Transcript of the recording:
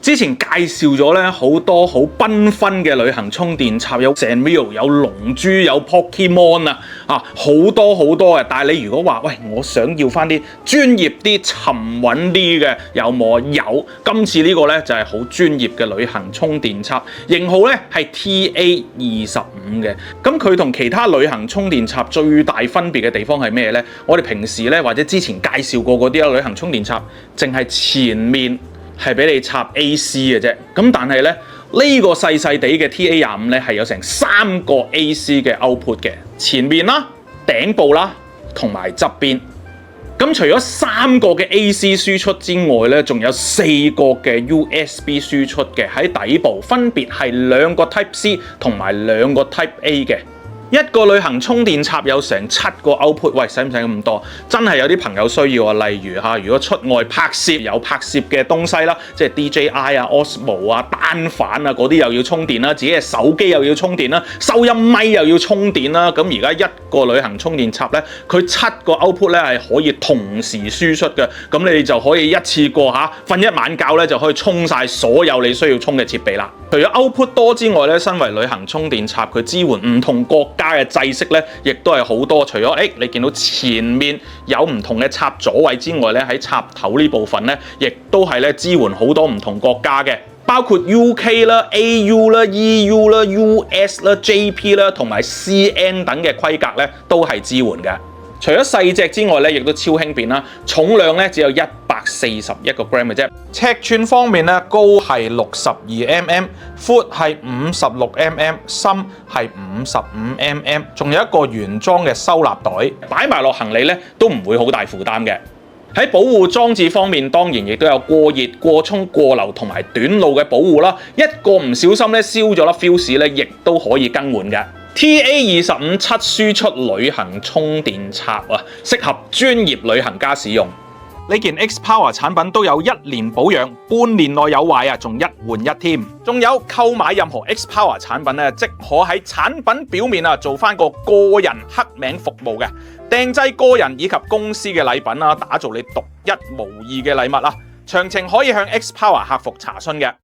之前介紹咗咧好多好繽紛嘅旅行充電插，有 Sanrio、有龍珠、有 Pokemon 好多好多嘅。但係你如果話喂，我想要翻啲專業啲、沉穩啲嘅，有冇啊？有。今次呢個咧就係好專業嘅旅行充電插，型號咧係 TA25嘅。咁佢同其他旅行充電插最大分別嘅地方係咩咧？我哋平時咧或者之前介紹過嗰啲旅行充電插，淨係前面係俾你插 AC 嘅啫，咁但係咧呢個細細地嘅 TA25咧係有成3個 AC 嘅 output 嘅，前面啦、頂部啦同埋側邊。咁除咗3個嘅 AC 輸出之外咧，仲有4個嘅 USB 輸出嘅，喺底部分別係2個 Type C 同埋2個 Type A 嘅。一個旅行充電插有成7個 output， 喂，使唔使咁多？真係有啲朋友需要啊，例如如果出外拍攝有拍攝嘅東西啦，即係 DJI Osmo 單反嗰啲又要充電啦，自己嘅手機又要充電啦，收音咪又要充電啦。咁而家一個旅行充電插咧，佢7個 output 咧係可以同時輸出嘅，咁你哋就可以一次過瞓一晚覺咧就可以充晒所有你需要充嘅設備啦。除咗 output 多之外咧，身為旅行充電插，佢支援唔同國家嘅制式咧，亦都係好多。除咗你見到前面有唔同嘅插座位之外咧，喺插頭呢部分咧，亦都係咧支援好多唔同國家嘅，包括 UK 啦、AU 啦、EU 啦、US 啦、JP 啦同埋 CN 等嘅規格咧，都係支援嘅。除咗細隻之外咧，亦都超輕便啦，重量咧只有141個 gram 嘅啫。尺寸方面咧，高係62mm， 闊係56mm， 深係55mm， 仲有一個原裝嘅收納袋，擺埋落行李咧都唔會好大負擔嘅。喺保護裝置方面，當然亦都有過熱、過沖、過流同埋短路嘅保護啦。一個唔小心咧燒咗粒 fuse 咧，亦都可以更換嘅。TA25 7輸出旅行充電插適合專業旅行家使用。呢件 X-Power 產品都有1年保養，半年內有壞仲1換1添。仲有購買任何 X-Power 產品咧，即可喺產品表面做翻個個人刻名服務嘅，訂製個人以及公司嘅禮品打造你獨一無二嘅禮物詳情可以向 X-Power 客服查詢嘅。